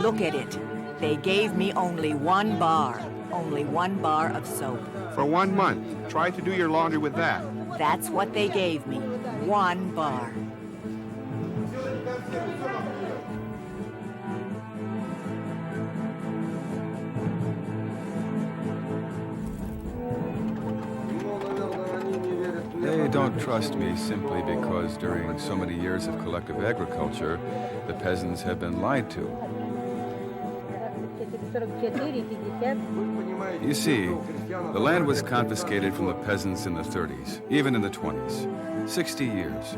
Look at it. They gave me only 1 bar. Only 1 bar of soap. For 1 month. Try to do your laundry with that. That's what they gave me. 1 bar. They don't trust me simply because during so many years of collective agriculture, the peasants have been lied to. You see, the land was confiscated from the peasants in the 30s, even in the 20s, 60 years.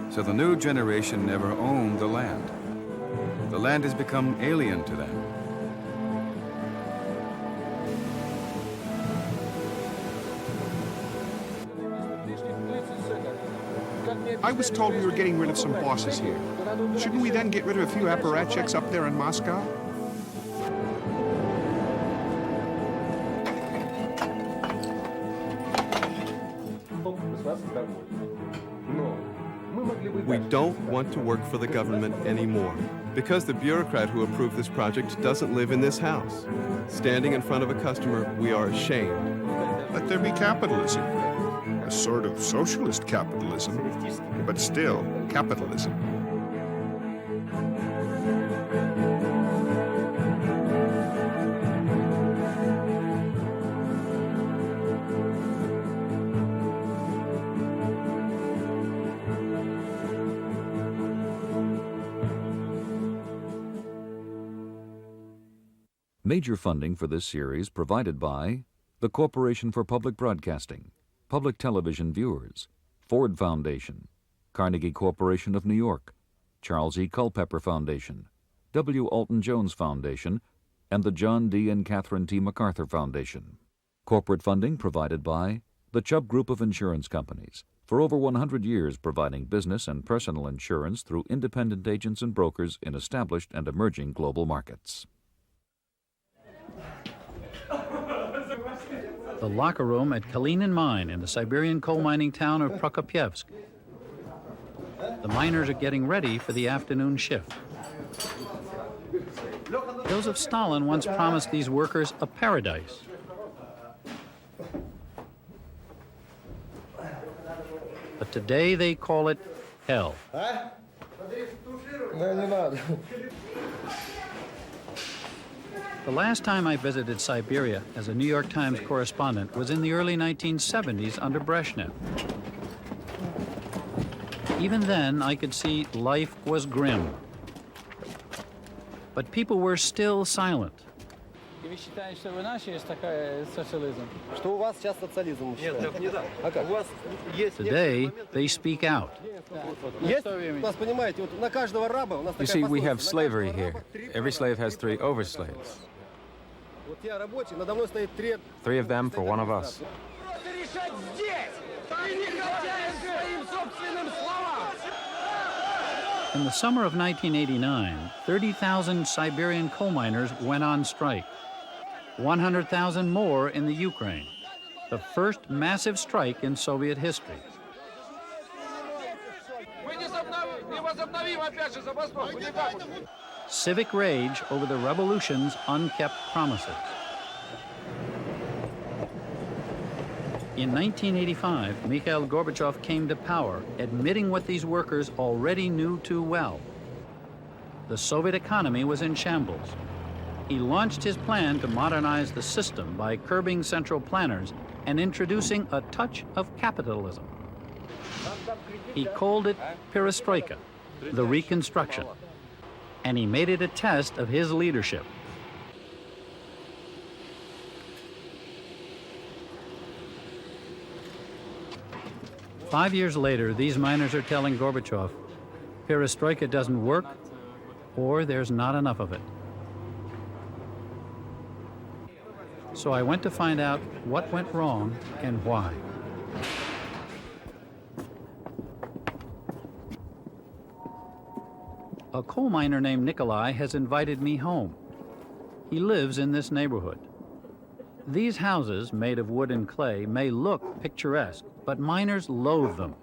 So the new generation never owned the land. The land has become alien to them. I was told we were getting rid of some bosses here. Shouldn't we then get rid of a few apparatchiks up there in Moscow? We don't want to work for the government anymore because the bureaucrat who approved this project doesn't live in this house. Standing in front of a customer, we are ashamed. Let there be capitalism. A sort of socialist capitalism, but still capitalism. Major funding for this series provided by the Corporation for Public Broadcasting, Public Television Viewers, Ford Foundation, Carnegie Corporation of New York, Charles E. Culpeper Foundation, W. Alton Jones Foundation, and the John D. and Catherine T. MacArthur Foundation. Corporate funding provided by the Chubb Group of Insurance Companies, for over 100 years providing business and personal insurance through independent agents and brokers in established and emerging global markets. The locker room at Kalinin Mine in the Siberian coal mining town of Prokopyevsk. The miners are getting ready for the afternoon shift. Joseph Stalin once promised these workers a paradise. But today they call it hell. The last time I visited Siberia as a New York Times correspondent was in the early 1970s under Brezhnev. Even then, I could see life was grim. But people were still silent. Today, they speak out. You see, we have slavery here. Every slave has 3 overslaves. 3 of them for 1 of us. In the summer of 1989, 30,000 Siberian coal miners went on strike. 100,000 more in the Ukraine. The first massive strike in Soviet history. Civic rage over the revolution's unkept promises. In 1985, Mikhail Gorbachev came to power, admitting what these workers already knew too well. The Soviet economy was in shambles. He launched his plan to modernize the system by curbing central planners and introducing a touch of capitalism. He called it Perestroika, the reconstruction, and he made it a test of his leadership. Five years later, these miners are telling Gorbachev, Perestroika doesn't work, or there's not enough of it. So I went to find out what went wrong and why. A coal miner named Nikolai has invited me home. He lives in this neighborhood. These houses, made of wood and clay, may look picturesque, but miners loathe them.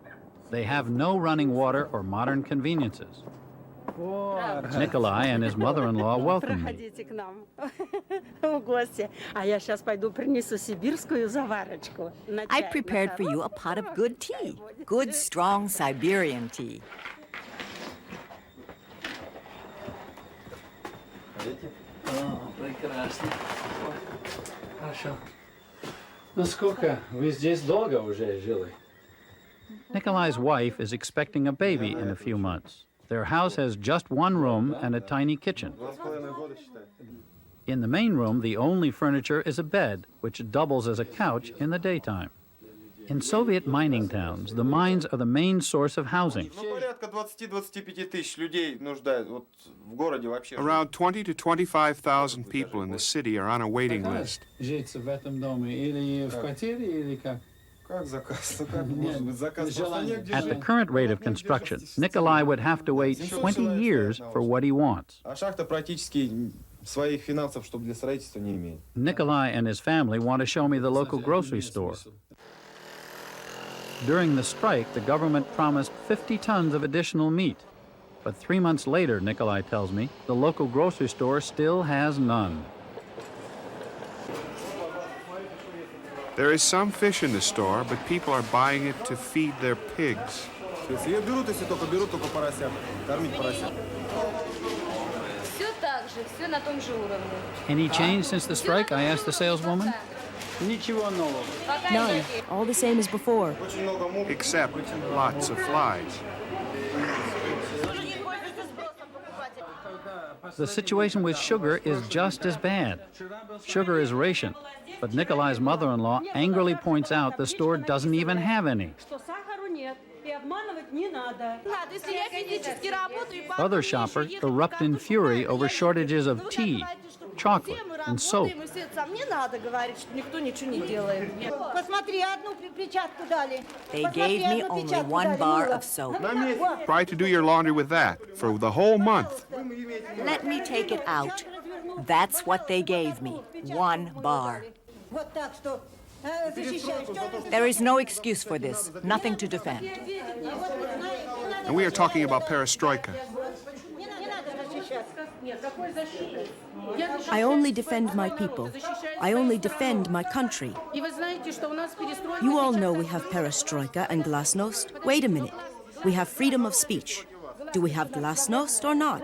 They have no running water or modern conveniences. Nikolai and his mother-in-law welcome me. Проходите к нам в гости. А я сейчас пойду принесу сибирскую заварочку. I prepared for you a pot of good tea. Good, strong Siberian tea. Прекрасно. Хорошо. Ну сколько? Вы здесь долго уже жили? Nikolai's wife is expecting a baby in a few months. Their house has just one room and a tiny kitchen. In the main room, the only furniture is a bed, which doubles as a couch in the daytime. In Soviet mining towns, the mines are the main source of housing. Around 20 to 25,000 people in the city are on a waiting list. At the current rate of construction, Nikolai would have to wait 20 years for what he wants. Nikolai and his family want to show me the local grocery store. During the strike, the government promised 50 tons of additional meat. But 3 months later, Nikolai tells me, the local grocery store still has none. There is some fish in the store, but people are buying it to feed their pigs. Any change since the strike? I asked the saleswoman. None. All the same as before. Except lots of flies. The situation with sugar is just as bad. Sugar is rationed, but Nikolai's mother-in-law angrily points out the store doesn't even have any. Other shoppers erupt in fury over shortages of tea, chocolate, and soap. They gave me only one bar of soap. Try to do your laundry with that for the whole month. Let me take it out. That's what they gave me. One bar. There is no excuse for this. Nothing to defend. And we are talking about Perestroika. I only defend my people. I only defend my country. You all know we have Perestroika and glasnost. Wait a minute. We have freedom of speech. Do we have glasnost or not?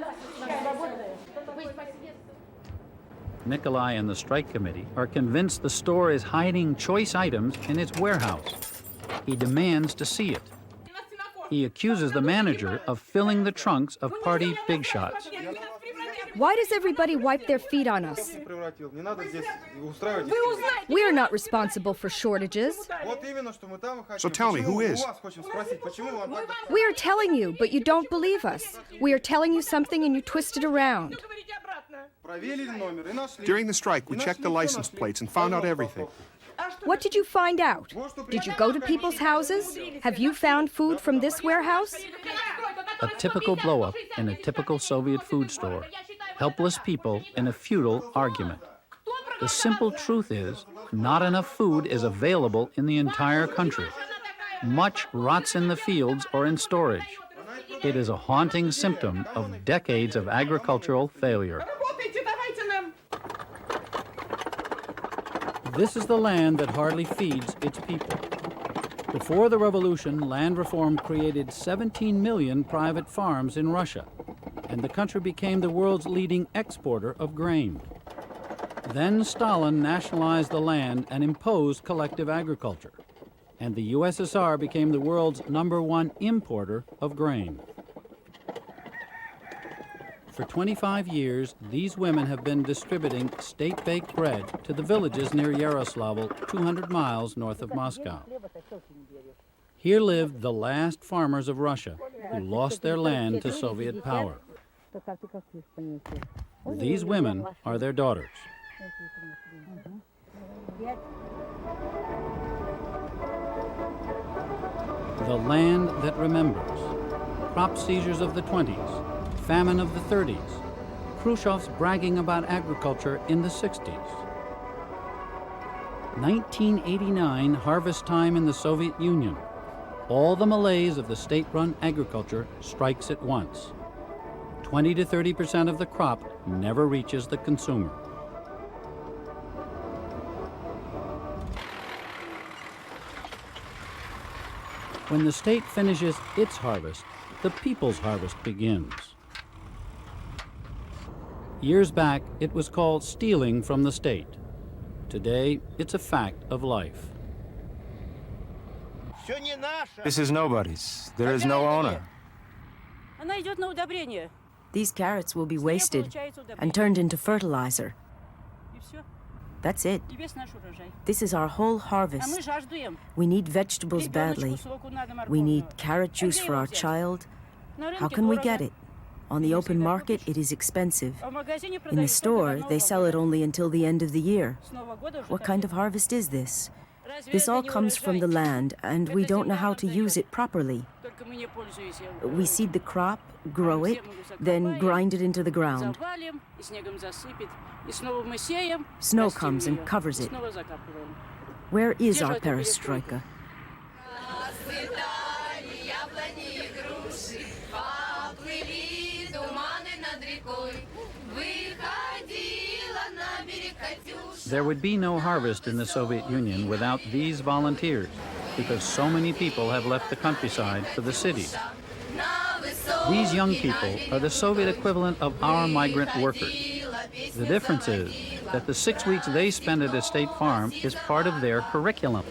Nikolai and the strike committee are convinced the store is hiding choice items in its warehouse. He demands to see it. He accuses the manager of filling the trunks of party big shots. Why does everybody wipe their feet on us? We are not responsible for shortages. So tell me, who is? We are telling you, but you don't believe us. We are telling you something and you twist it around. During the strike, we checked the license plates and found out everything. What did you find out? Did you go to people's houses? Have you found food from this warehouse? A typical blow-up in a typical Soviet food store. Helpless people in a futile argument. The simple truth is, not enough food is available in the entire country. Much rots in the fields or in storage. It is a haunting symptom of decades of agricultural failure. This is the land that hardly feeds its people. Before the revolution, land reform created 17 million private farms in Russia, and the country became the world's leading exporter of grain. Then Stalin nationalized the land and imposed collective agriculture, and the USSR became the world's #1 importer of grain. For 25 years, these women have been distributing state-baked bread to the villages near Yaroslavl, 200 miles north of Moscow. Here lived the last farmers of Russia who lost their land to Soviet power. These women are their daughters. The land that remembers. Crop seizures of the 20s. Famine of the 30s, Khrushchev's bragging about agriculture in the 60s. 1989, harvest time in the Soviet Union. All the malaise of the state-run agriculture strikes at once. 20 to 30% of the crop never reaches the consumer. When the state finishes its harvest, the people's harvest begins. Years back, it was called stealing from the state. Today, it's a fact of life. This is nobody's. There is no owner. These carrots will be wasted and turned into fertilizer. That's it. This is our whole harvest. We need vegetables badly. We need carrot juice for our child. How can we get it? On the open market, it is expensive. In the store, they sell it only until the end of the year. What kind of harvest is this? This all comes from the land, and we don't know how to use it properly. We seed the crop, grow it, then grind it into the ground. Snow comes and covers it. Where is our Perestroika? There would be no harvest in the Soviet Union without these volunteers, because so many people have left the countryside for the cities. These young people are the Soviet equivalent of our migrant workers. The difference is that the 6 weeks they spend at a state farm is part of their curriculum.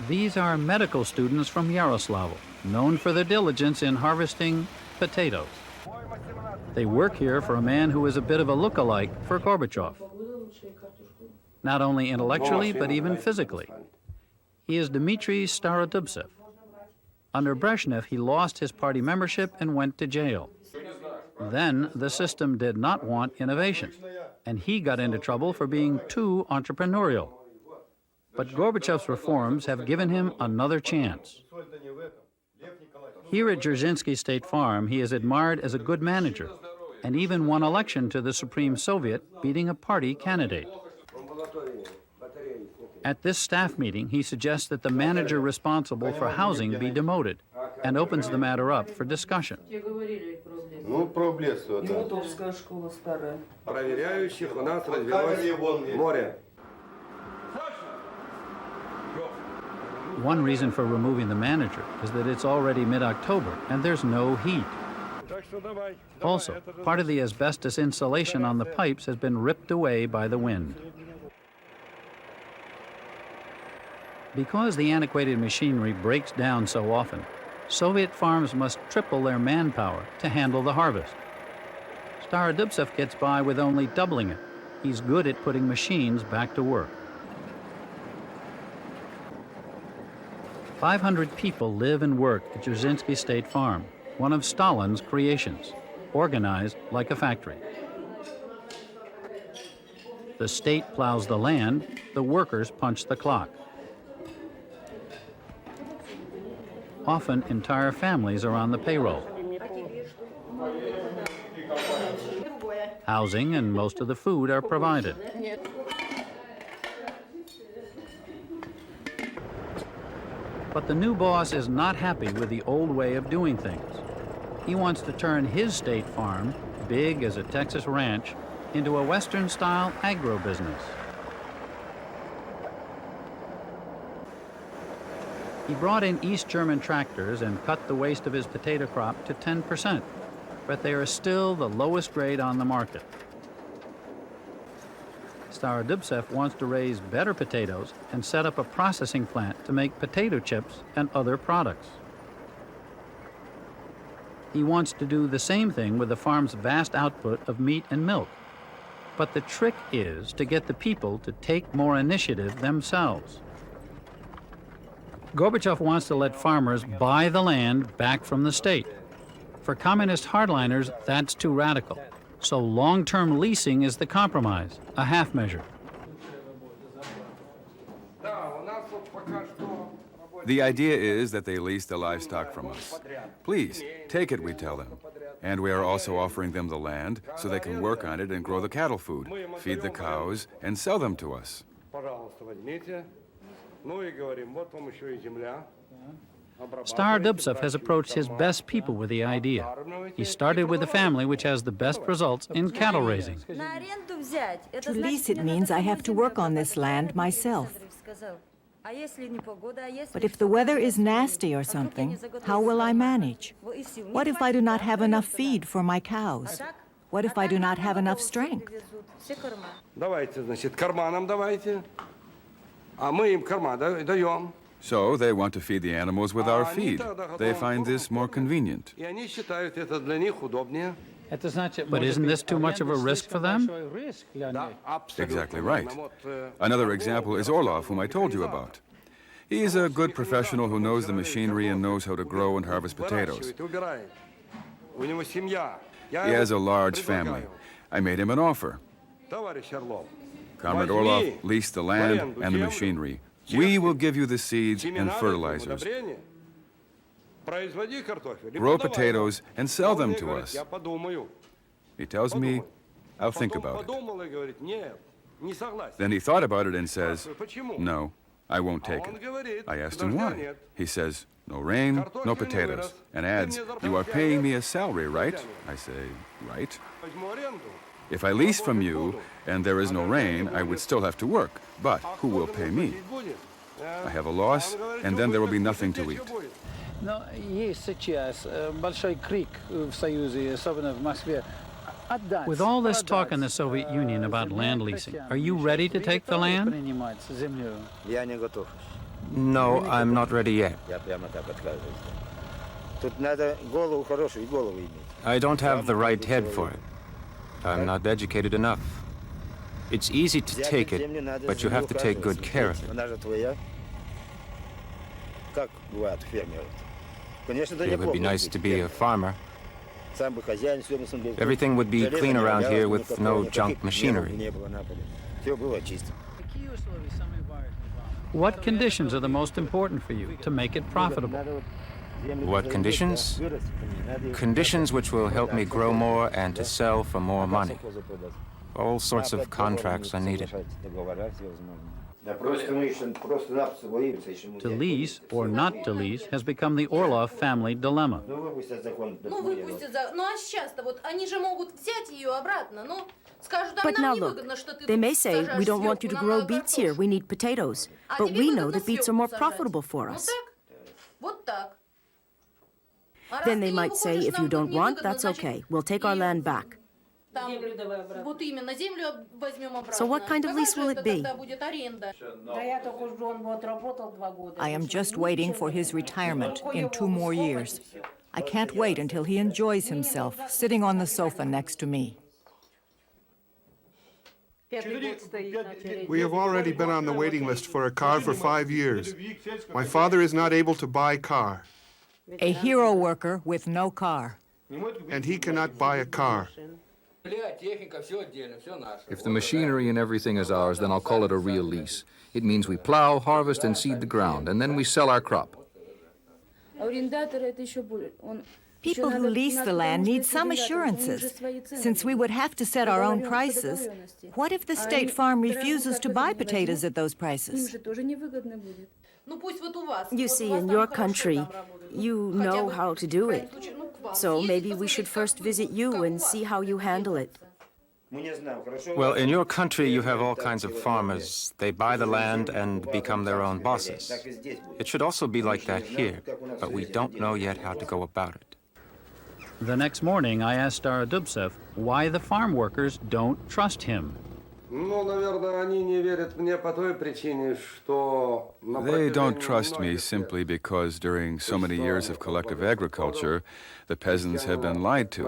These are medical students from Yaroslavl, known for their diligence in harvesting potatoes. They work here for a man who is a bit of a look-alike for Gorbachev. Not only intellectually, but even physically. He is Dmitry Starodubtsev. Under Brezhnev, he lost his party membership and went to jail. Then the system did not want innovation, and he got into trouble for being too entrepreneurial. But Gorbachev's reforms have given him another chance. Here at Dzerzhinsky State Farm, he is admired as a good manager and even won election to the Supreme Soviet, beating a party candidate. At this staff meeting, he suggests that the manager responsible for housing be demoted and opens the matter up for discussion. One reason for removing the manager is that it's already mid-October and there's no heat. Also, part of the asbestos insulation on the pipes has been ripped away by the wind. Because the antiquated machinery breaks down so often, Soviet farms must triple their manpower to handle the harvest. Starodubtsev gets by with only doubling it. He's good at putting machines back to work. 500 people live and work at Dzerzhinsky State Farm, one of Stalin's creations, organized like a factory. The state plows the land, the workers punch the clock. Often, entire families are on the payroll. Housing and most of the food are provided. But the new boss is not happy with the old way of doing things. He wants to turn his state farm, big as a Texas ranch, into a Western-style agro-business. He brought in East German tractors and cut the waste of his potato crop to 10%, but they are still the lowest grade on the market. Starodubtsev wants to raise better potatoes and set up a processing plant to make potato chips and other products. He wants to do the same thing with the farm's vast output of meat and milk. But the trick is to get the people to take more initiative themselves. Gorbachev wants to let farmers buy the land back from the state. For communist hardliners, that's too radical. So long-term leasing is the compromise, a half measure. The idea is that they lease the livestock from us. Please, take it, we tell them. And we are also offering them the land so they can work on it and grow the cattle food, feed the cows, and sell them to us. Starodubtsev has approached his best people with the idea. He started with the family which has the best results in cattle raising. To lease it means I have to work on this land myself. But if the weather is nasty or something, how will I manage? What if I do not have enough feed for my cows? What if I do not have enough strength? So they want to feed the animals with our feed. They find this more convenient. But isn't this too much of a risk for them? Exactly right. Another example is Orlov, whom I told you about. He is a good professional who knows the machinery and knows how to grow and harvest potatoes. He has a large family. I made him an offer. Comrade Orlov leased the land and the machinery. We will give you the seeds and fertilizers. Grow potatoes and sell them to us. He tells me, I'll think about it. Then he thought about it and says, no, I won't take it. I asked him why. He says, no rain, no potatoes, and adds, you are paying me a salary, right? I say, right. If I lease from you and there is no rain, I would still have to work. But who will pay me? I have a loss, and then there will be nothing to eat. With all this talk in the Soviet Union about land leasing, are you ready to take the land? No, I'm not ready yet. I don't have the right head for it. I'm not educated enough. It's easy to take it, but you have to take good care of it. It would be nice to be a farmer. Everything would be clean around here with no junk machinery. What conditions are the most important for you to make it profitable? What conditions? Conditions which will help me grow more and to sell for more money. All sorts of contracts are needed. To lease or not to lease has become the Orlov family dilemma. But now look, they may say, we don't want you to grow beets here, we need potatoes. But we know that beets are more profitable for us. Then they might say, if you don't want, that's okay, we'll take our land back. So what kind of lease will it be? I am just waiting for his retirement in 2 more years. I can't wait until he enjoys himself, sitting on the sofa next to me. We have already been on the waiting list for a car for 5 years. My father is not able to buy a car. A hero worker with no car. And he cannot buy a car. If the machinery and everything is ours, then I'll call it a real lease. It means we plow, harvest, and seed the ground, and then we sell our crop. People who lease the land need some assurances. Since we would have to set our own prices, what if the state farm refuses to buy potatoes at those prices? You see, in your country, you know how to do it. So maybe we should first visit you and see how you handle it. Well, in your country, you have all kinds of farmers. They buy the land and become their own bosses. It should also be like that here, but we don't know yet how to go about it. The next morning, I asked Starodubtsev why the farm workers don't trust him. They don't trust me simply because during so many years of collective agriculture, the peasants have been lied to.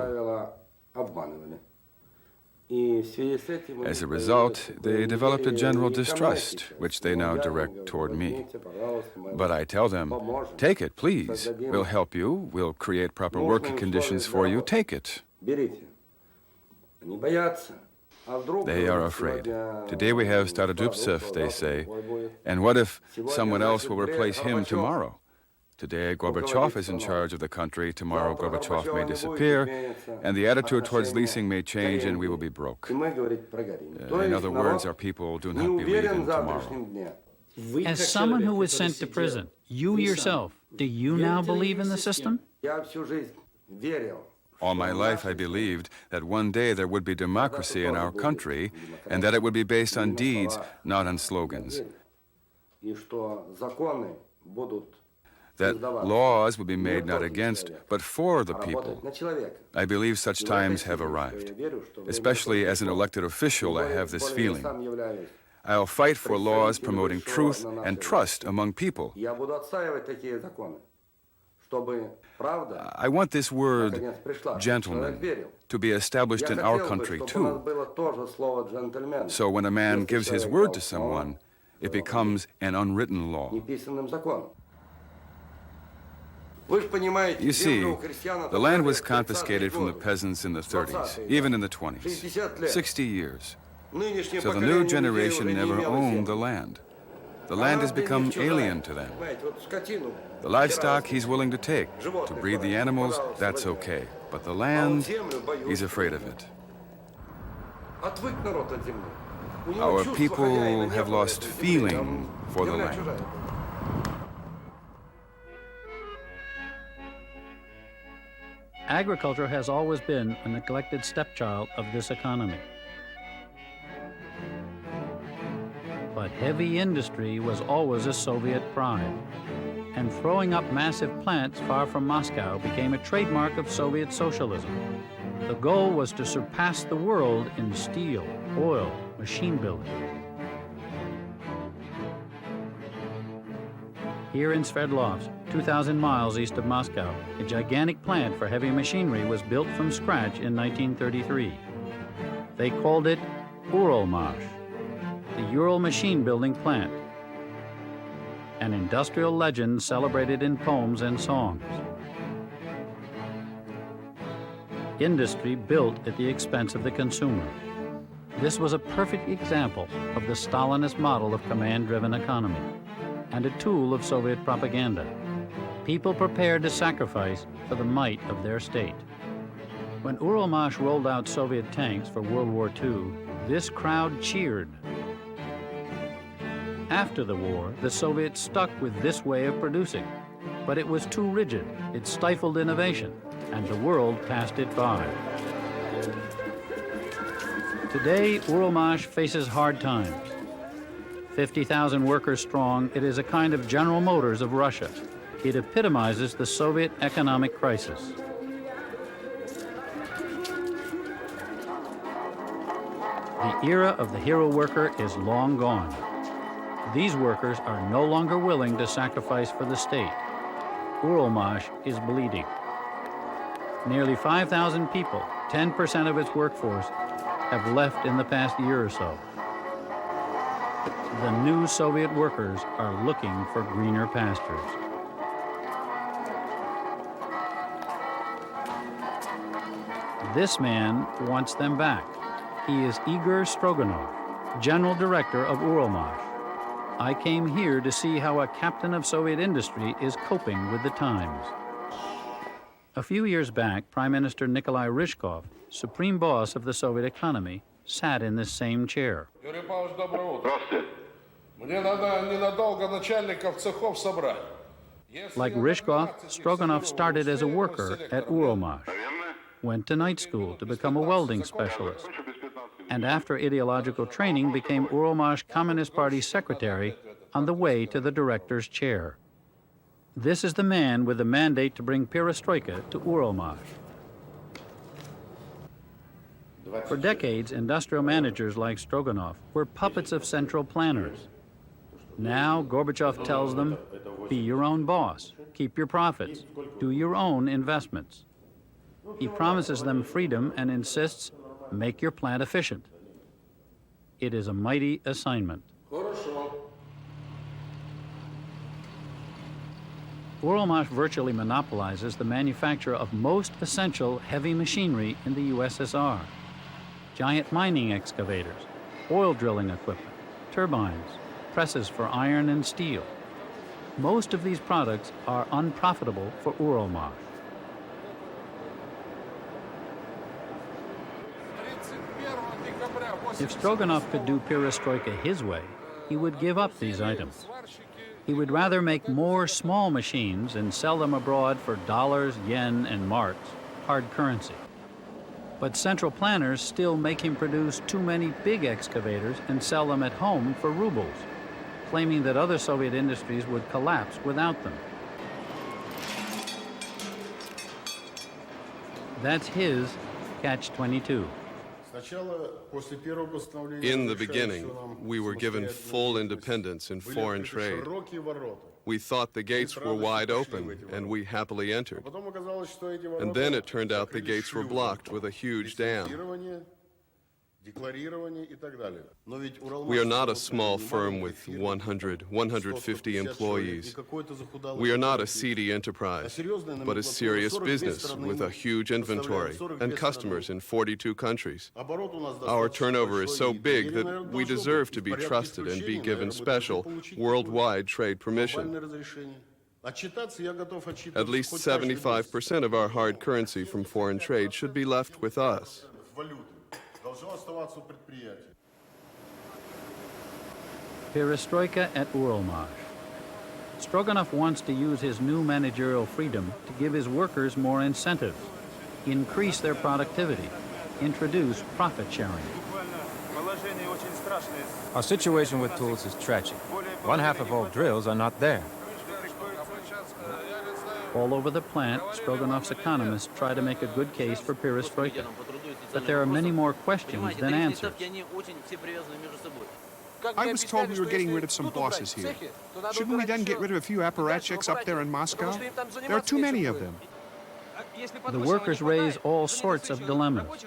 As a result, they developed a general distrust, which they now direct toward me. But I tell them, take it, please. We'll help you. We'll create proper working conditions for you. Take it. They are afraid. Today we have Starodubtsev, they say, and what if someone else will replace him tomorrow? Today Gorbachev is in charge of the country, tomorrow Gorbachev may disappear, and the attitude towards leasing may change and we will be broke. In other words, our people do not believe in tomorrow. As someone who was sent to prison, you yourself, do you now believe in the system? All my life I believed that one day there would be democracy in our country and that it would be based on deeds, not on slogans. That laws would be made not against, but for the people. I believe such times have arrived. Especially as an elected official, I have this feeling. I'll fight for laws promoting truth and trust among people. I want this word, gentleman, to be established in our country too. So when a man gives his word to someone, it becomes an unwritten law. You see, the land was confiscated from the peasants in the 30s, even in the 20s, 60 years. So the new generation never owned the land. The land has become alien to them. The livestock he's willing to take. To breed the animals, that's okay. But the land, he's afraid of it. Our people have lost feeling for the land. Agriculture has always been a neglected stepchild of this economy. But heavy industry was always a Soviet pride, and throwing up massive plants far from Moscow became a trademark of Soviet socialism. The goal was to surpass the world in steel, oil, machine building. Here in Sverdlovsk, 2,000 miles east of Moscow, a gigantic plant for heavy machinery was built from scratch in 1933. They called it Uralmash, the Ural machine building plant, an industrial legend celebrated in poems and songs. Industry built at the expense of the consumer. This was a perfect example of the Stalinist model of command-driven economy, and a tool of Soviet propaganda. People prepared to sacrifice for the might of their state. When Uralmash rolled out Soviet tanks for World War II, this crowd cheered. After the war, the Soviets stuck with this way of producing, but it was too rigid, it stifled innovation, and the world passed it by. Today, Uralmash faces hard times. 50,000 workers strong, it is a kind of General Motors of Russia. It epitomizes the Soviet economic crisis. The era of the hero worker is long gone. These workers are no longer willing to sacrifice for the state. Uralmash is bleeding. Nearly 5,000 people, 10% of its workforce, have left in the past year or so. The new Soviet workers are looking for greener pastures. This man wants them back. He is Igor Stroganov, General Director of Uralmash. I came here to see how a captain of Soviet industry is coping with the times. A few years back, Prime Minister Nikolai Ryzhkov, supreme boss of the Soviet economy, sat in this same chair. Like Ryzhkov, Stroganov started as a worker at Uralmash, went to night school to become a welding specialist, and after ideological training became Uralmash Communist Party secretary on the way to the director's chair. This is the man with the mandate to bring Perestroika to Uralmash. For decades, industrial managers like Stroganov were puppets of central planners. Now, Gorbachev tells them, be your own boss, keep your profits, do your own investments. He promises them freedom and insists, make your plant efficient. It is a mighty assignment. Uralmash virtually monopolizes the manufacture of most essential heavy machinery in the USSR. giant mining excavators, oil drilling equipment, turbines, presses for iron and steel. Most of these products are unprofitable for Uralmaj. If Stroganov could do perestroika his way, he would give up these items. He would rather make more small machines and sell them abroad for dollars, yen, and marks, hard currency. But central planners still make him produce too many big excavators and sell them at home for rubles, claiming that other Soviet industries would collapse without them. That's his catch-22. In the beginning, we were given full independence in foreign trade. We thought the gates were wide open, and we happily entered. And then it turned out the gates were blocked with a huge dam. We are not a small firm with 100, 150 employees. We are not a seedy enterprise, but a serious business with a huge inventory and customers in 42 countries. Our turnover is so big that we deserve to be trusted and be given special worldwide trade permission. At least 75% of our hard currency from foreign trade should be left with us. Perestroika at Uralmaj. Stroganov wants to use his new managerial freedom to give his workers more incentives, increase their productivity, introduce profit sharing. Our situation with tools is tragic. One half of all drills are not there. All over the plant, Stroganov's economists try to make a good case for perestroika. But there are many more questions than answers. I was told we were getting rid of some bosses here. Shouldn't we then get rid of a few apparatchiks up there in Moscow? There are too many of them. The workers raise all sorts of dilemmas.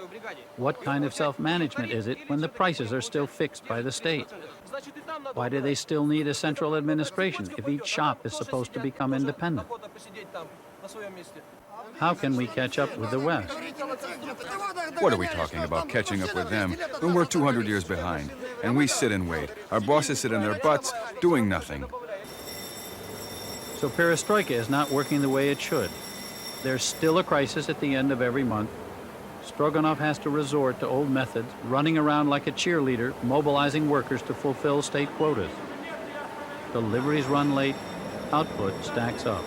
What kind of self-management is it when the prices are still fixed by the state? Why do they still need a central administration if each shop is supposed to become independent? How can we catch up with the West? What are we talking about, catching up with them, when we're 200 years behind? And we sit and wait. Our bosses sit in their butts, doing nothing. So perestroika is not working the way it should. There's still a crisis at the end of every month. Stroganov has to resort to old methods, running around like a cheerleader, mobilizing workers to fulfill state quotas. Deliveries run late, output stacks up.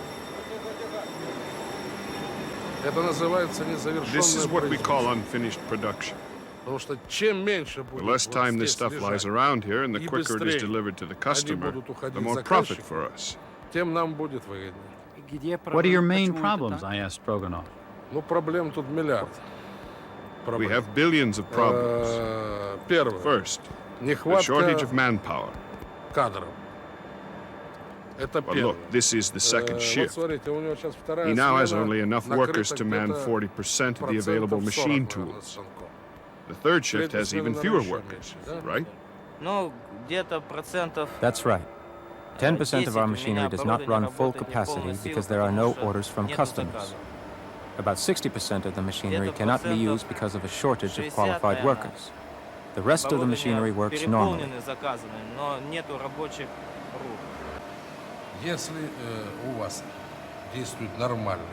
This is what we call unfinished production. The less time this stuff lies around here and the quicker it is delivered to the customer, the more profit for us. What are your main problems? I asked Stroganov. We have billions of problems. First, the shortage of manpower. But look, this is the second shift. He now has only enough workers to man 40% of the available machine tools. The third shift has even fewer workers, right? That's right. 10% of our machinery does not run full capacity because there are no orders from customers. About 60% of the machinery cannot be used because of a shortage of qualified workers. The rest of the machinery works normally.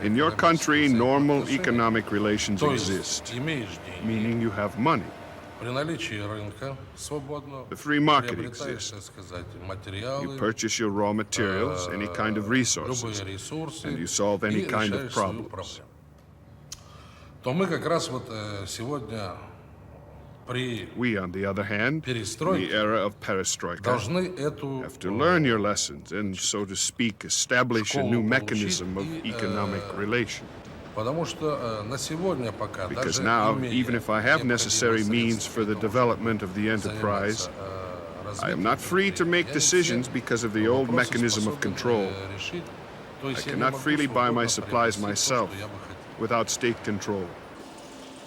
In your country, normal economic relations exist, meaning you have money. The free market exists. You purchase your raw materials, any kind of resources, and you solve any kind of problems. We, on the other hand, in the era of perestroika, have to learn your lessons and, so to speak, establish a new mechanism of economic relation. Because now, even if I have necessary means for the development of the enterprise, I am not free to make decisions because of the old mechanism of control. I cannot freely buy my supplies myself without state control.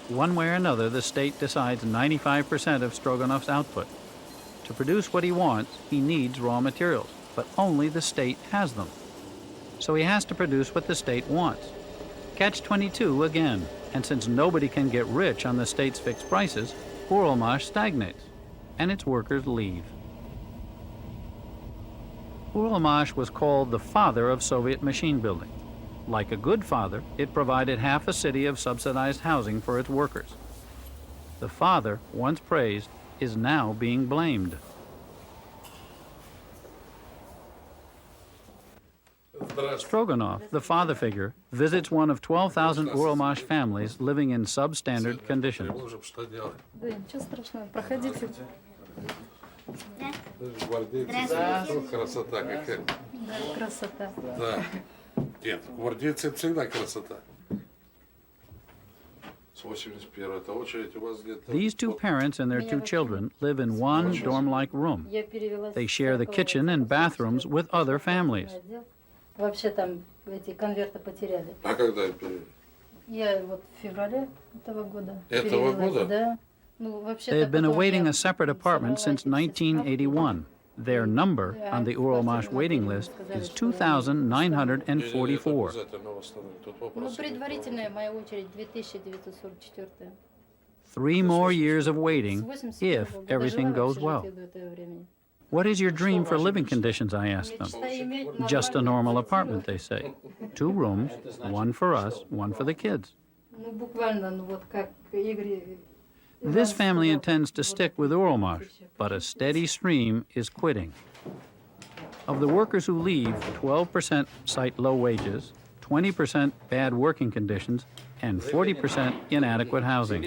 One way or another, the state decides 95% of Stroganov's output. To produce what he wants, he needs raw materials, but only the state has them. So he has to produce what the state wants. Catch-22 again, and since nobody can get rich on the state's fixed prices, Uralmash stagnates, and its workers leave. Uralmash was called the father of Soviet machine building. Like a good father, it provided half a city of subsidized housing for its workers. The father, once praised, is now being blamed. Stroganov, the father figure, visits one of 12,000 Uralmash families living in substandard conditions. These two parents and their two children live in one dorm-like room. They share the kitchen and bathrooms with other families. Вообще там эти конверты потеряли. А когда их перевели? Я вот в феврале этого года. Этого года? Да. Ну, вообще. They have been awaiting a separate apartment since 1981. Their number on the Uralmash waiting list is 2,944. Ну, предварительная моя очередь 2944. 3 more years of waiting if everything goes well. What is your dream for living conditions, I asked them. Just a normal apartment, they say. 2 rooms, 1 for us, 1 for the kids. This family intends to stick with Uralmash, but a steady stream is quitting. Of the workers who leave, 12% cite low wages, 20% bad working conditions, and 40% inadequate housing.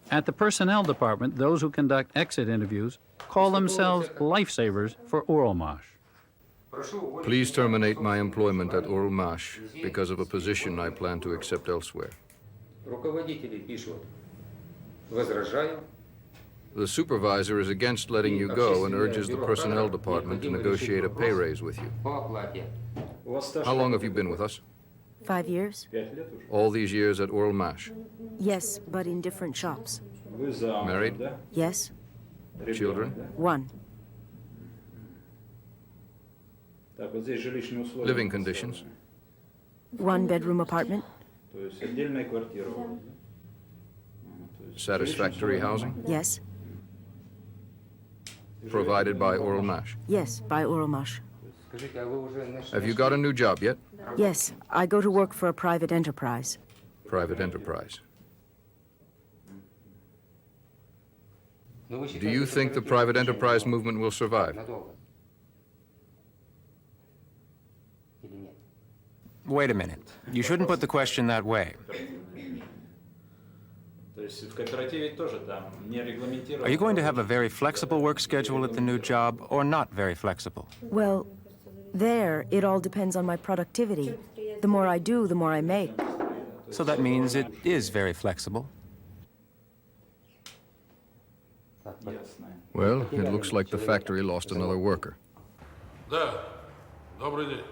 At the personnel department, those who conduct exit interviews call themselves lifesavers for Uralmash. Please terminate my employment at Uralmash because of a position I plan to accept elsewhere. The supervisor is against letting you go and urges the personnel department to negotiate a pay raise with you. How long have you been with us? 5 years? All these years at Uralmash? Yes, but in different shops. Married? Yes. Children? 1. Living conditions? 1-bedroom apartment. Satisfactory housing? Yes. Provided by Uralmash? Yes, by Uralmash. Have you got a new job yet? Yes, I go to work for a private enterprise. Private enterprise. Do you think the private enterprise movement will survive? Wait a minute. You shouldn't put the question that way. Are you going to have a very flexible work schedule at the new job, or not very flexible? Well, there, it all depends on my productivity. The more I do, the more I make. So that means it is very flexible. Well, it looks like the factory lost another worker. Да, добрый день.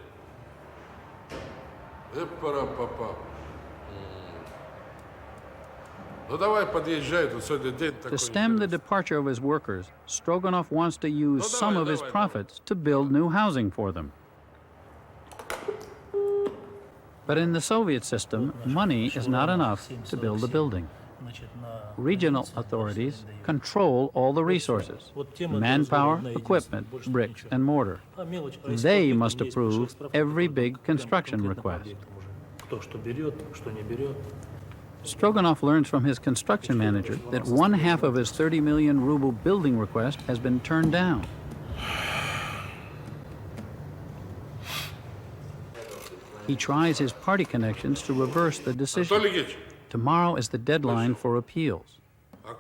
Эпара-папа. Ну давай подъезжай, тут сегодня день такой. To stem the departure of his workers, Stroganov wants to use some of his profits to build new housing for them. But in the Soviet system, money is not enough to build a building. Regional authorities control all the resources: manpower, equipment, bricks, and mortar. They must approve every big construction request. Stroganov learns from his construction manager that 1/2 of his 30 million ruble building request has been turned down. He tries his party connections to reverse the decision. Tomorrow is the deadline for appeals.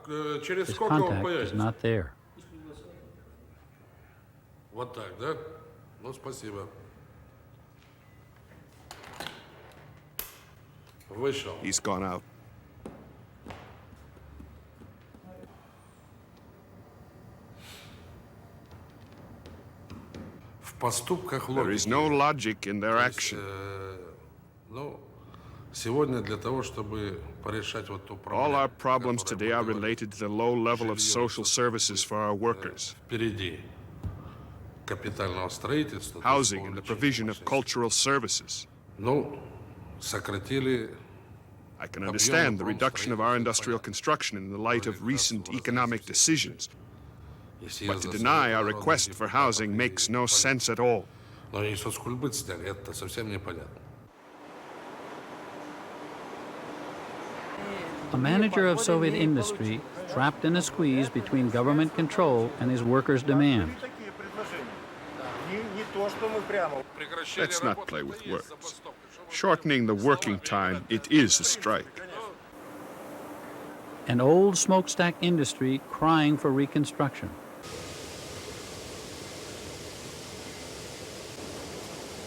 His contact is not there. Вот так, да? Ну, спасибо. Вышел. He's gone out. В поступках логики. There is no logic in their action. Ну, сегодня для того, чтобы порешать вот ту проблему. All our problems today are related to the low level of social services for our workers. Впереди капитального строительства. Housing and the provision of cultural services. Ну, сократили I can understand the reduction of our industrial construction in the light of recent economic decisions. But to deny our request for housing makes no sense at all. A manager of Soviet industry trapped in a squeeze between government control and his workers' demand. Let's not play with words. Shortening the working time, it is a strike. An old smokestack industry crying for reconstruction.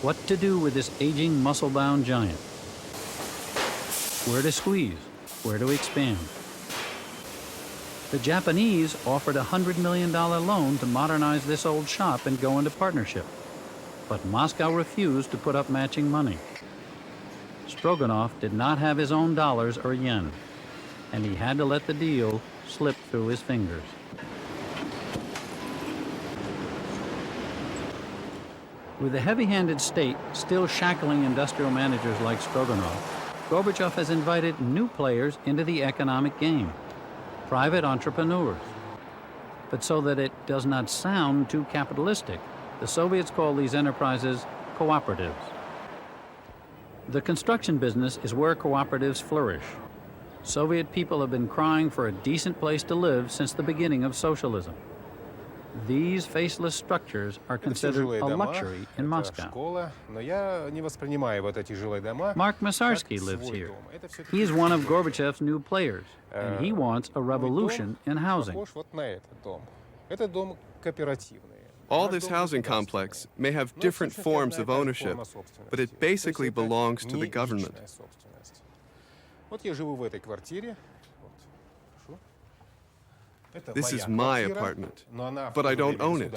What to do with this aging, muscle-bound giant? Where to squeeze? Where to expand? The Japanese offered a $100 million loan to modernize this old shop and go into partnership. But Moscow refused to put up matching money. Stroganov did not have his own dollars or yen, and he had to let the deal slip through his fingers. With the heavy-handed state still shackling industrial managers like Stroganov, Gorbachev has invited new players into the economic game, private entrepreneurs. But so that it does not sound too capitalistic, the Soviets call these enterprises cooperatives. The construction business is where cooperatives flourish. Soviet people have been crying for a decent place to live since the beginning of socialism. These faceless structures are considered a luxury in Moscow. Mark Masarsky lives here. He is one of Gorbachev's new players, and he wants a revolution in housing. All this housing complex may have different forms of ownership, but it basically belongs to the government. This is my apartment, but I don't own it.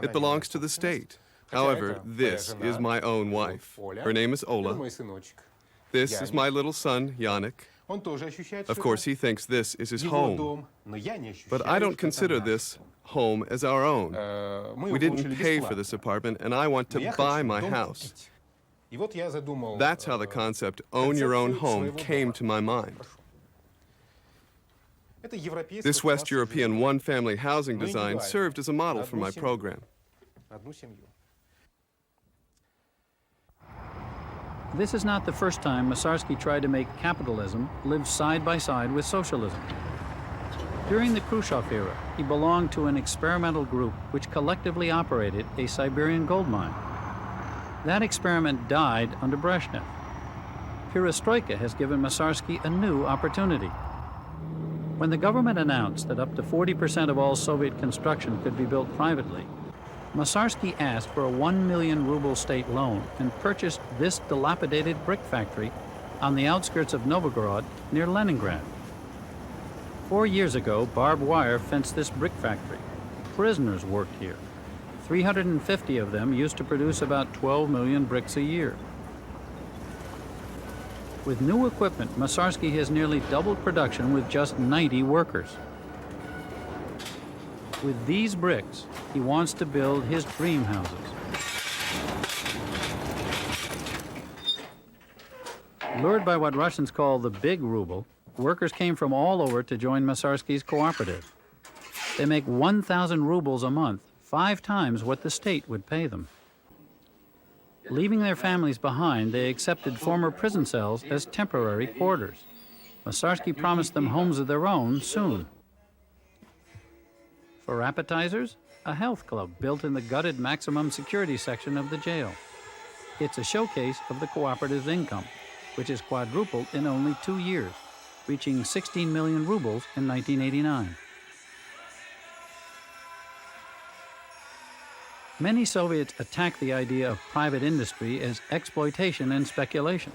It belongs to the state. However, this is my own wife. Her name is Ola. This is my little son, Yannick. Of course, he thinks this is his home. But I don't consider this home as our own. We didn't pay for this apartment, and I want to buy my house. That's how the concept own your own home came to my mind. This West European one-family housing design served as a model for my program. This is not the first time Masarsky tried to make capitalism live side by side with socialism. During the Khrushchev era, he belonged to an experimental group which collectively operated a Siberian gold mine. That experiment died under Brezhnev. Perestroika has given Masarsky a new opportunity. When the government announced that up to 40% of all Soviet construction could be built privately, Masarsky asked for a 1 million ruble state loan and purchased this dilapidated brick factory on the outskirts of Novgorod near Leningrad. 4 years ago, barbed wire fenced this brick factory. Prisoners worked here. 350 of them used to produce about 12 million bricks a year. With new equipment, Masarsky has nearly doubled production with just 90 workers. With these bricks, he wants to build his dream houses. Lured by what Russians call the big ruble, workers came from all over to join Masarsky's cooperative. They make 1,000 rubles a month, 5 times what the state would pay them. Leaving their families behind, they accepted former prison cells as temporary quarters. Masarsky promised them homes of their own soon. For appetizers, a health club built in the gutted maximum security section of the jail. It's a showcase of the cooperative's income, which has quadrupled in only 2 years, reaching 16 million rubles in 1989. Many Soviets attack the idea of private industry as exploitation and speculation.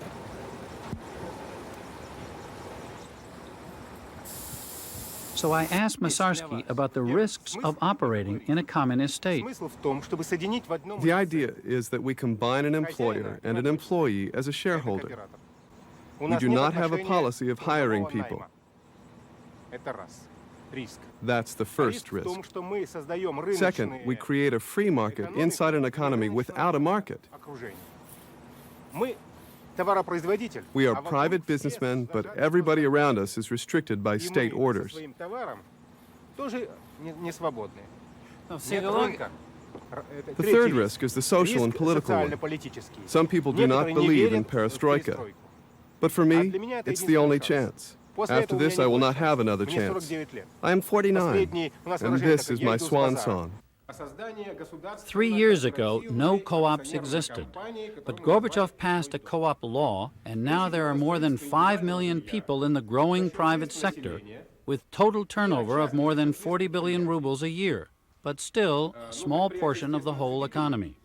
So I asked Masarsky about the risks of operating in a communist state. The idea is that we combine an employer and an employee as a shareholder. We do not have a policy of hiring people. That's the first risk. Second, we create a free market inside an economy without a market. We are private businessmen, but everybody around us is restricted by state orders. The third risk is the social and political one. Some people do not believe in Perestroika. But for me, it's the only chance. After this, I will not have another chance. I am 49, and this is my swan song. 3 years ago, no co-ops existed. But Gorbachev passed a co-op law, and now there are more than 5 million people in the growing private sector, with total turnover of more than 40 billion rubles a year, but still a small portion of the whole economy.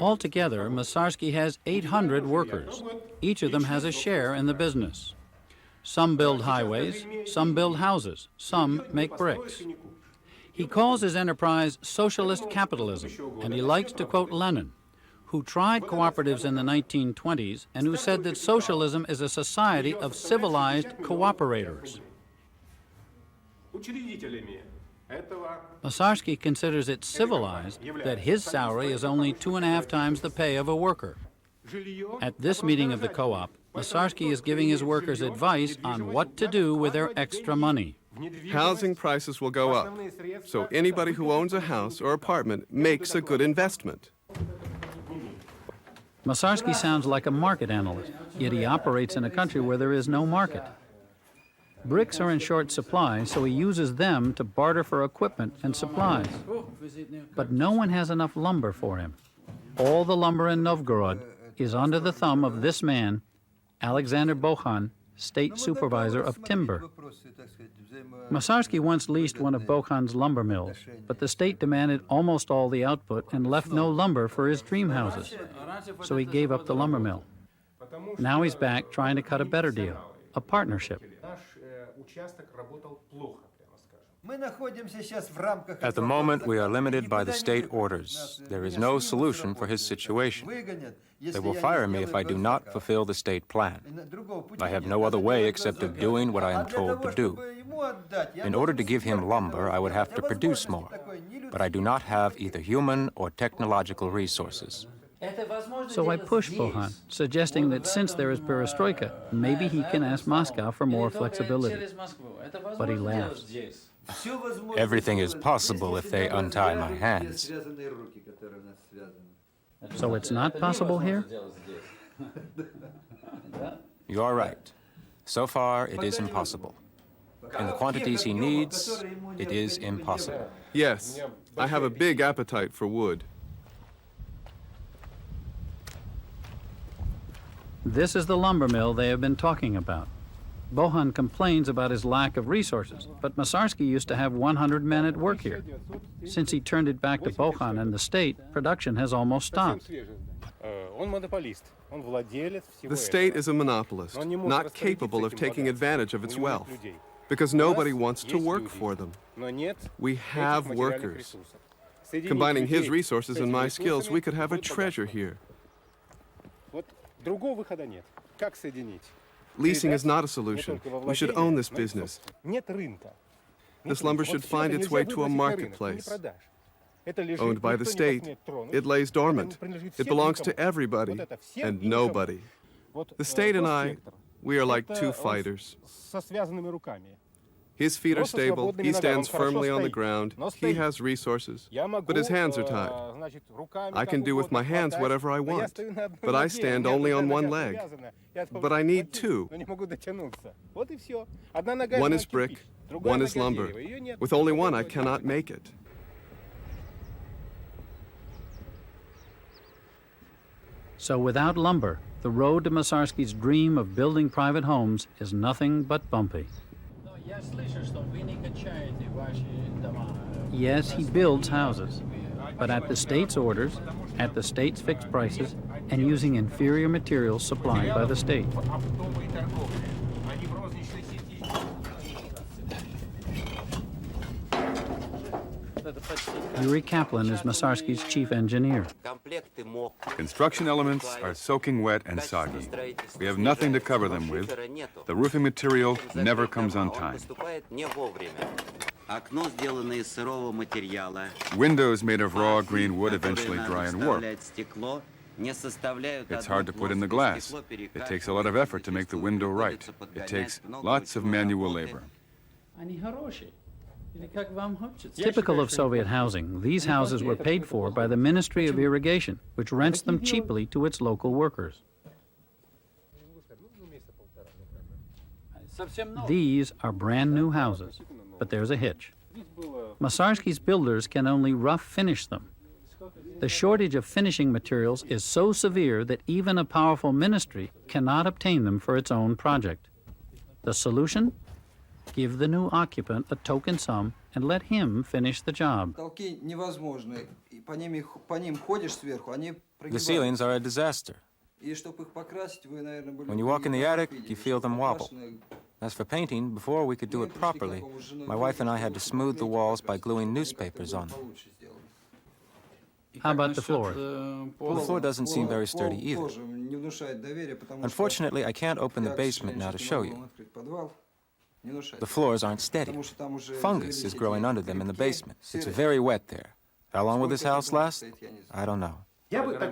Altogether, Masarsky has 800 workers. Each of them has a share in the business. Some build highways, some build houses, some make bricks. He calls his enterprise socialist capitalism, and he likes to quote Lenin, who tried cooperatives in the 1920s and who said that socialism is a society of civilized cooperators. Masarsky considers it civilized that his salary is only 2.5 times the pay of a worker. At this meeting of the co-op, Masarsky is giving his workers advice on what to do with their extra money. Housing prices will go up, so anybody who owns a house or apartment makes a good investment. Masarsky sounds like a market analyst, yet he operates in a country where there is no market. Bricks are in short supply, so he uses them to barter for equipment and supplies. But no one has enough lumber for him. All the lumber in Novgorod is under the thumb of this man, Alexander Bokhan, state supervisor of timber. Masarsky once leased one of Bokhan's lumber mills, but the state demanded almost all the output and left no lumber for his dream houses. So he gave up the lumber mill. Now he's back trying to cut a better deal, a partnership. At the moment, we are limited by the state orders. There is no solution for his situation. They will fire me if I do not fulfill the state plan. I have no other way except of doing what I am told to do. In order to give him lumber, I would have to produce more, but I do not have either human or technological resources. So I push Bokhan, suggesting that since there is Perestroika, maybe he can ask Moscow for more flexibility. But he laughs. Everything is possible if they untie my hands. So it's not possible here? You are right. So far, it is impossible. In the quantities he needs, it is impossible. Yes, I have a big appetite for wood. This is the lumber mill they have been talking about. Bokhan complains about his lack of resources, but Masarsky used to have 100 men at work here. Since he turned it back to Bokhan and the state, production has almost stopped. The state is a monopolist, not capable of taking advantage of its wealth, because nobody wants to work for them. We have workers. Combining his resources and my skills, we could have a treasure here. Leasing is not a solution. We should own this business. This lumber should find its way to a marketplace. Owned by the state, it lays dormant. It belongs to everybody and nobody. The state and I, we are like two fighters. His feet are stable, he stands firmly on the ground, he has resources, but his hands are tied. I can do with my hands whatever I want, but I stand only on one leg. But I need two. One is brick, one is lumber. With only one, I cannot make it. So without lumber, the road to Masarsky's dream of building private homes is nothing but bumpy. Yes, he builds houses, but at the state's orders, at the state's fixed prices, and using inferior materials supplied by the state. Yuri Kaplan is Masarsky's chief engineer. Construction elements are soaking wet and soggy. We have nothing to cover them with. The roofing material never comes on time. Windows made of raw green wood eventually dry and warp. It's hard to put in the glass. It takes a lot of effort to make the window right. It takes lots of manual labor. Typical of Soviet housing, these houses were paid for by the Ministry of Irrigation, which rents them cheaply to its local workers. These are brand new houses, but there's a hitch. Masarsky's builders can only rough finish them. The shortage of finishing materials is so severe that even a powerful ministry cannot obtain them for its own project. The solution? Give the new occupant a token sum and let him finish the job. The ceilings are a disaster. When you walk in the attic, you feel them wobble. As for painting, before we could do it properly, my wife and I had to smooth the walls by gluing newspapers on them. How about the floor? Well, the floor doesn't seem very sturdy either. Unfortunately, I can't open the basement now to show you. The floors aren't steady. Fungus is growing under them in the basement. It's very wet there. How long will this house last? I don't know.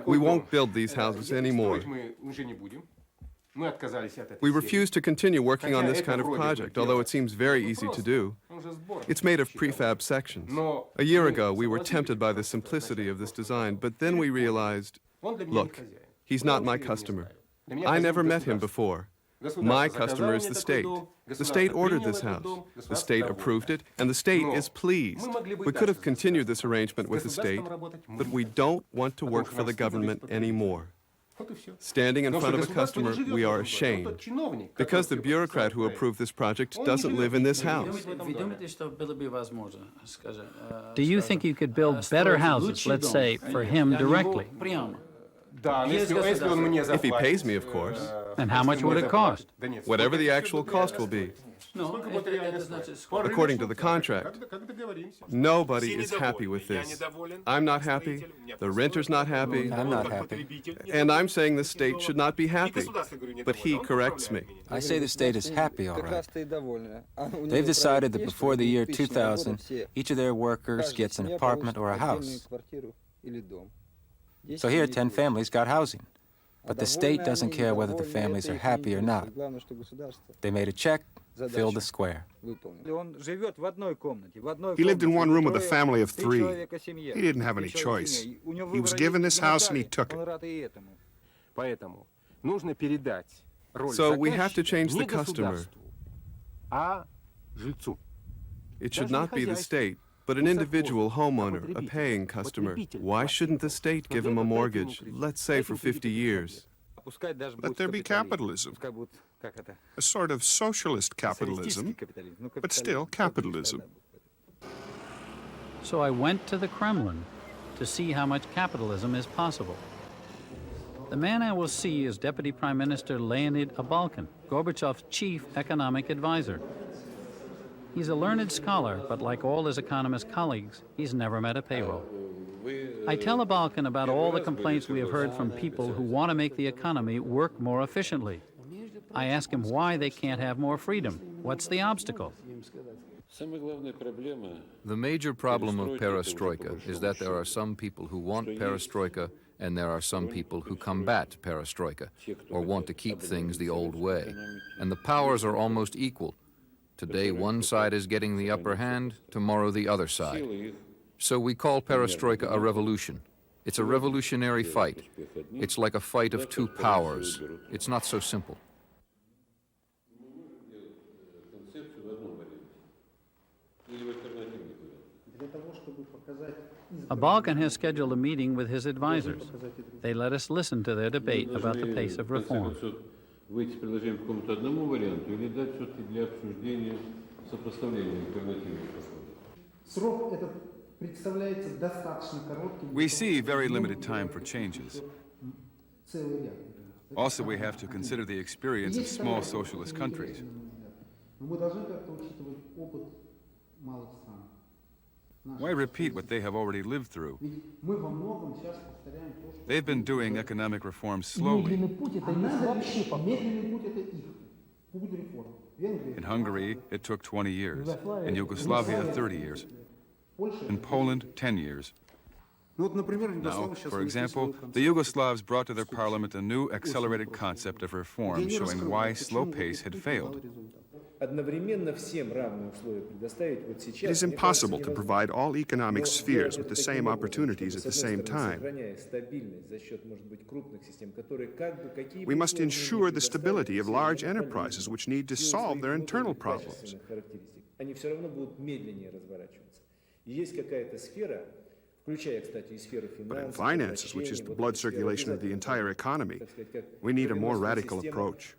We won't build these houses anymore. We refuse to continue working on this kind of project, although it seems very easy to do. It's made of prefab sections. A year ago, we were tempted by the simplicity of this design, but then we realized, look, he's not my customer. I never met him before. My customer is the state. The state ordered this house. The state approved it, and the state is pleased. We could have continued this arrangement with the state, but we don't want to work for the government anymore. Standing in front of a customer, we are ashamed, because the bureaucrat who approved this project doesn't live in this house. Do you think you could build better houses, let's say, for him directly? If he pays me, of course. And how much would it cost? Whatever the actual cost will be. According to the contract. Nobody is happy with this. I'm not happy, the renter's not happy. I'm not happy. And I'm saying the state should not be happy. But he corrects me. I say the state is happy, all right. They've decided that before the year 2000, each of their workers gets an apartment or a house. So here, 10 families got housing. But the state doesn't care whether the families are happy or not. They made a check, filled the square. He lived in one room with a family of 3. He didn't have any choice. He was given this house and he took it. So we have to change the customer. It should not be the state, but an individual homeowner, a paying customer. Why shouldn't the state give him a mortgage, let's say for 50 years? Let there be capitalism. A sort of socialist capitalism, but still capitalism. So I went to the Kremlin to see how much capitalism is possible. The man I will see is Deputy Prime Minister Leonid Abalkin, Gorbachev's chief economic advisor. He's a learned scholar, but like all his economist colleagues, he's never met a payroll. I tell Abalkin about all the complaints we have heard from people who want to make the economy work more efficiently. I ask him why they can't have more freedom. What's the obstacle? The major problem of perestroika is that there are some people who want perestroika and there are some people who combat perestroika or want to keep things the old way. And the powers are almost equal. Today, one side is getting the upper hand, tomorrow the other side. So we call perestroika a revolution. It's a revolutionary fight. It's like a fight of two powers. It's not so simple. Abalkin has scheduled a meeting with his advisors. They let us listen to their debate about the pace of reform. Выйти с предложением по какому-то одному варианту или дать все-таки для обсуждения сопоставления альтернативных подходов? We see very limited time for changes. Also, we have to consider the experience of small socialist countries. Why repeat what they have already lived through? They've been doing economic reforms slowly. In Hungary, it took 20 years. In Yugoslavia, 30 years. In Poland, 10 years. Now, for example, the Yugoslavs brought to their parliament a new accelerated concept of reform showing why slow pace had failed. It is impossible to provide all economic spheres with the same opportunities at the same time. We must ensure the stability of large enterprises which need to solve their internal problems. But in finances, which is the blood circulation of the entire economy, we need a more radical approach.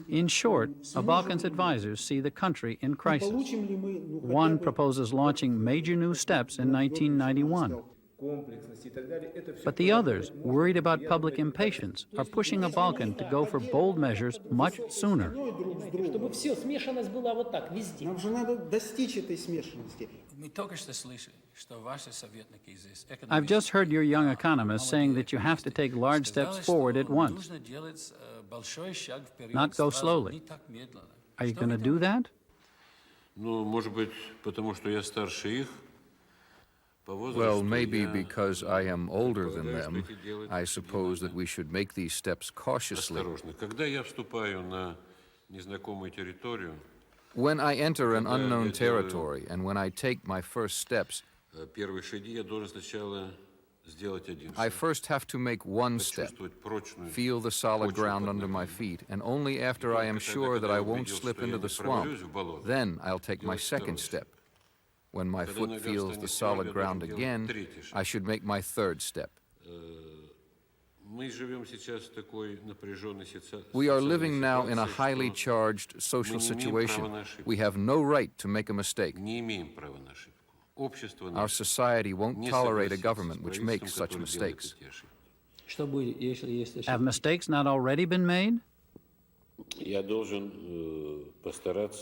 In short, a Balkans advisors see the country in crisis. One proposes launching major new steps in 1991. But the others, worried about public impatience, are pushing a Balkan to go for bold measures much sooner. I've just heard your young economists saying that you have to take large steps forward at once, not go slowly. Are you going to do that? Well, maybe because I am older than them, I suppose that we should make these steps cautiously. When I enter an unknown territory and when I take my first steps, I first have to make one step, feel the solid ground under my feet, and only after I am sure that I won't slip into the swamp, then I'll take my second step. When my foot feels the solid ground again, I should make my third step. We are living now in a highly charged social situation. We have no right to make a mistake. Our society won't tolerate a government which makes such mistakes. Have mistakes not already been made?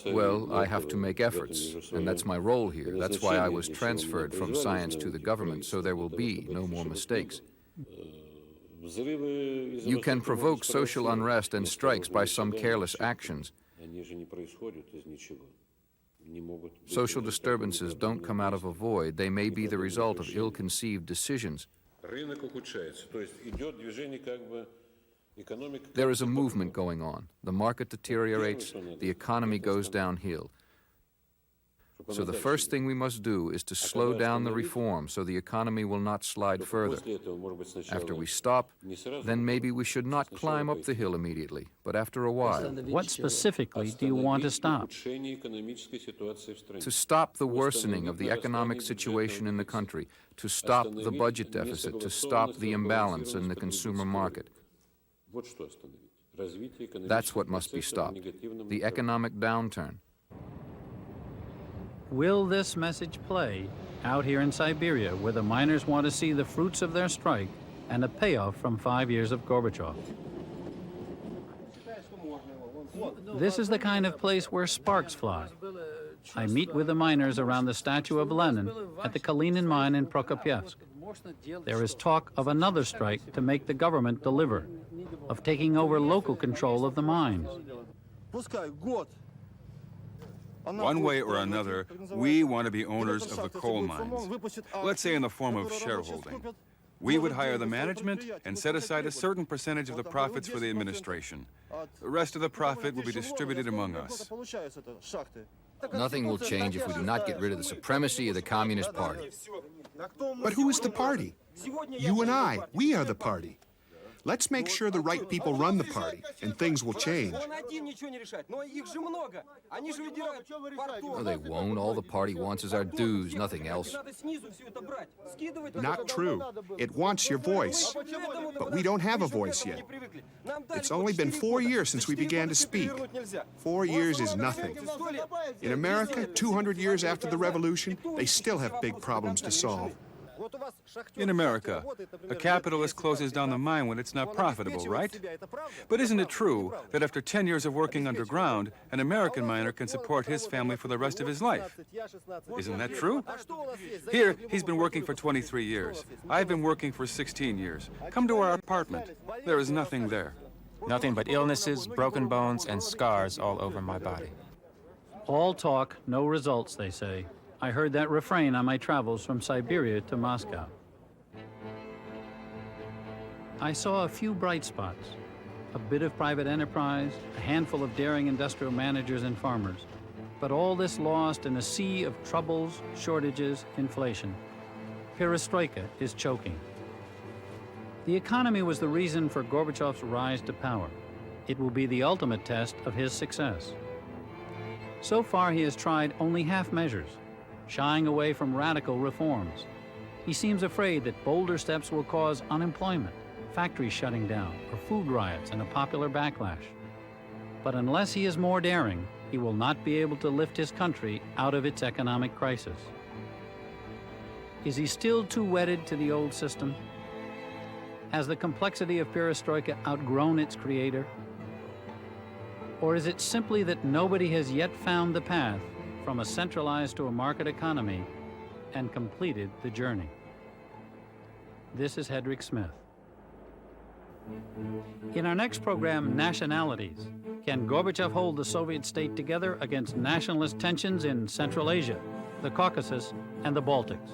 Well, I have to make efforts, and that's my role here. That's why I was transferred from science to the government, so there will be no more mistakes. You can provoke social unrest and strikes by some careless actions. Social disturbances don't come out of a void. They may be the result of ill-conceived decisions. There is a movement going on. The market deteriorates, the economy goes downhill. So the first thing we must do is to slow down the reform so the economy will not slide further. After we stop, then maybe we should not climb up the hill immediately, but after a while. What specifically do you want to stop? To stop the worsening of the economic situation in the country, to stop the budget deficit, to stop the imbalance in the consumer market. That's what must be stopped, the economic downturn. Will this message play out here in Siberia, where the miners want to see the fruits of their strike and a payoff from 5 years of Gorbachev? This is the kind of place where sparks fly. I meet with the miners around the statue of Lenin at the Kalinin mine in Prokopyevsk. There is talk of another strike to make the government deliver, of taking over local control of the mines. One way or another, we want to be owners of the coal mines. Let's say in the form of shareholding. We would hire the management and set aside a certain percentage of the profits for the administration. The rest of the profit will be distributed among us. Nothing will change if we do not get rid of the supremacy of the Communist Party. But who is the party? You and I, we are the party. Let's make sure the right people run the party, and things will change. No, they won't. All the party wants is our dues, nothing else. Not true. It wants your voice. But we don't have a voice yet. It's only been 4 years since we began to speak. 4 years is nothing. In America, 200 years after the revolution, they still have big problems to solve. In America, a capitalist closes down the mine when it's not profitable, right? But isn't it true that after 10 years of working underground, an American miner can support his family for the rest of his life? Isn't that true? Here, he's been working for 23 years. I've been working for 16 years. Come to our apartment. There is nothing there. Nothing but illnesses, broken bones, and scars all over my body. All talk, no results, they say. I heard that refrain on my travels from Siberia to Moscow. I saw a few bright spots, a bit of private enterprise, a handful of daring industrial managers and farmers, but all this lost in a sea of troubles, shortages, inflation. Perestroika is choking. The economy was the reason for Gorbachev's rise to power. It will be the ultimate test of his success. So far, he has tried only half measures, shying away from radical reforms. He seems afraid that bolder steps will cause unemployment, factories shutting down, or food riots and a popular backlash. But unless he is more daring, he will not be able to lift his country out of its economic crisis. Is he still too wedded to the old system? Has the complexity of Perestroika outgrown its creator? Or is it simply that nobody has yet found the path from a centralized to a market economy and completed the journey? This is Hedrick Smith. In our next program, Nationalities. Can Gorbachev hold the Soviet state together against nationalist tensions in Central Asia, the Caucasus, and the Baltics?